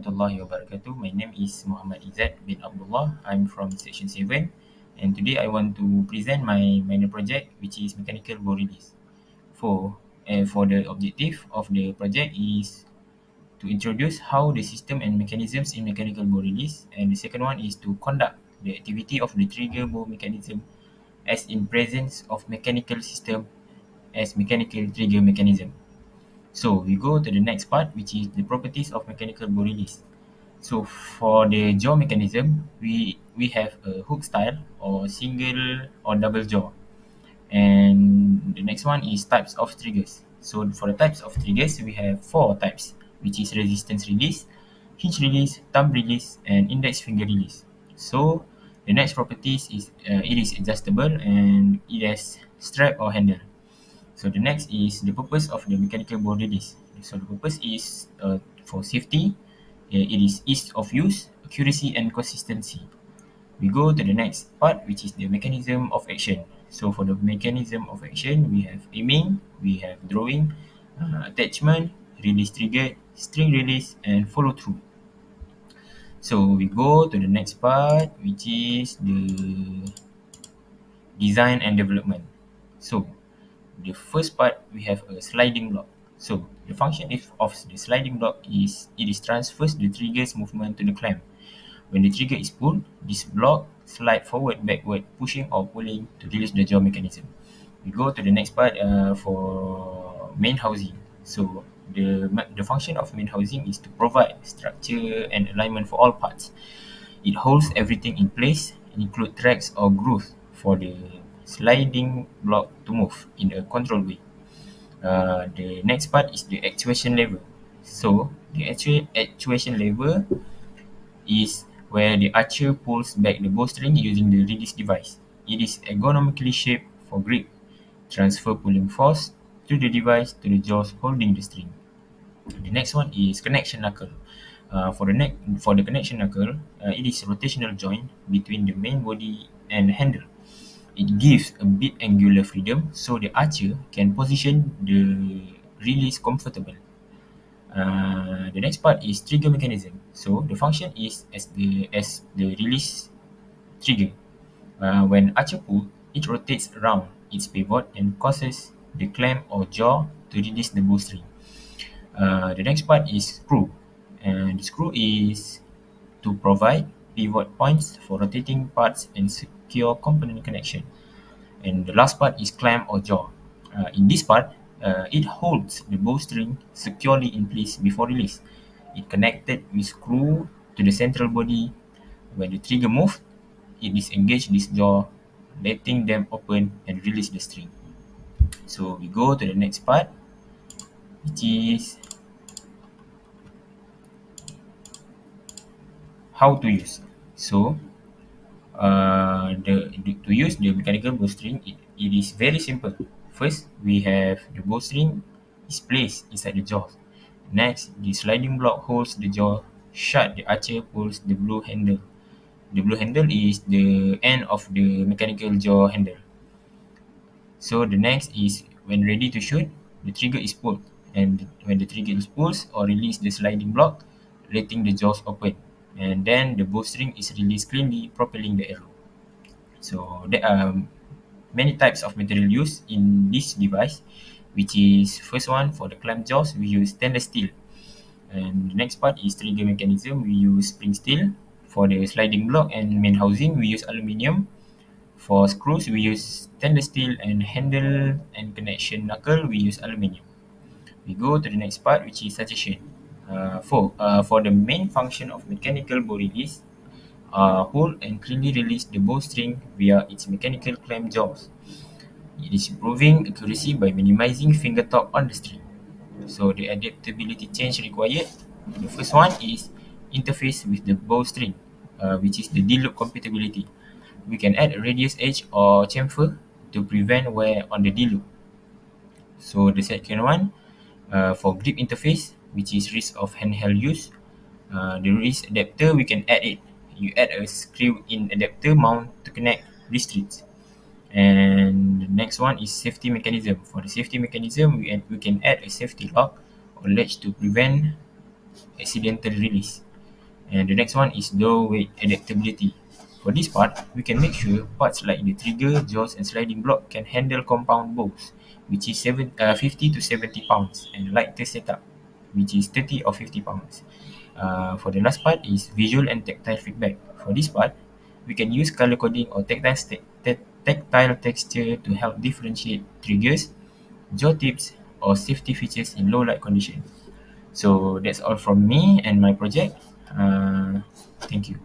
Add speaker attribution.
Speaker 1: warahmatullahi wabarakatuh. My name is Muhammad Izza bin Abdullah. I'm from Section 7, and today I want to present my minor project, which is mechanical bore release. For the objective of the project is to introduce how the system and mechanisms in mechanical bore release, and the second one is to conduct the activity of the trigger bore mechanism as in presence of mechanical system as mechanical trigger mechanism. So we go to the next part, which is the properties of mechanical bore release. So for the jaw mechanism, we have a hook style or single or double jaw. And the next one is types of triggers. So for the types of triggers, we have four types, which is resistance release, hinge release, thumb release, and index finger release. So the next properties is it is adjustable and it has strap or handle. So the next is the purpose of the mechanical bore release. So the purpose is for safety. It is ease of use, accuracy, and consistency. We go to the next part, which is the mechanism of action. So for the mechanism of action, we have aiming, we have drawing, attachment, release trigger, string release, and follow through. So we go to the next part, which is the design and development. So the first part, we have a sliding block. So the function of the sliding block is it is transfers the trigger's movement to the clamp. When the trigger is pulled, this block slide forward, backward, pushing or pulling to release the jaw mechanism. We go to the next part for main housing. So the function of main housing is to provide structure and alignment for all parts. It holds everything in place and include tracks or grooves for the sliding block to move in a controlled way. The next part is the actuation lever. So the actuation lever is where the archer pulls back the bowstring using the release device. It is ergonomically shaped for grip, transfer pulling force to the device to the jaws holding the string. The next one is connection knuckle. For the connection knuckle, it is a rotational joint between the main body and handle. It gives a bit angular freedom so the archer can position the release comfortable. The next part is trigger mechanism. So the function is as the release trigger. When archer pull, it rotates around its pivot and causes the clamp or jaw to release the bowstring. The next part is screw, and the screw is to provide pivot points for rotating parts and secure component connection. And the last part is clamp or jaw. In this part, it holds the bowstring securely in place before release. It connected with screw to the central body. When the trigger moves, it disengages this jaw, letting them open and release the string. So we go to the next part, which is how to use. So to use the mechanical bowstring, it is very simple. First, we have the bowstring is placed inside the jaw. Next, the sliding block holds the jaw shut. The archer pulls the blue handle. The blue handle is the end of the mechanical jaw handle. So the next is when ready to shoot, the trigger is pulled. And when the trigger is pulled or release the sliding block, letting the jaws open. And then the bowstring is released cleanly, propelling the arrow. So there are many types of material used in this device, which is first one for the clamp jaws, we use stainless steel. And the next part is trigger mechanism, we use spring steel. For the sliding block and main housing, we use aluminium. For screws, we use stainless steel, and handle and connection knuckle, we use aluminium. We go to the next part, which is suggestion. For the main function of mechanical bore release, hold and cleanly release the bowstring via its mechanical clamp jaws. It is improving accuracy by minimizing finger torque on the string. So the adaptability change required. The first one is interface with the bowstring, which is the D-loop compatibility. We can add a radius edge or chamfer to prevent wear on the D-loop. So the second one, for grip interface, which is risk of handheld use, the wrist adapter, we can add it. You add a screw-in adapter mount to connect wrist strings. And the next one is safety mechanism. For the safety mechanism, we can add a safety lock or latch to prevent accidental release. And the next one is low weight adaptability. For this part, we can make sure parts like the trigger, jaws, and sliding block can handle compound bows, which is 50 to 70 pounds, and lighter setup, which is 30 or 50 pounds. For the last part is visual and tactile feedback. For this part, we can use color coding or tactile texture to help differentiate triggers, jaw tips, or safety features in low light conditions. So that's all from me and my project. Thank you.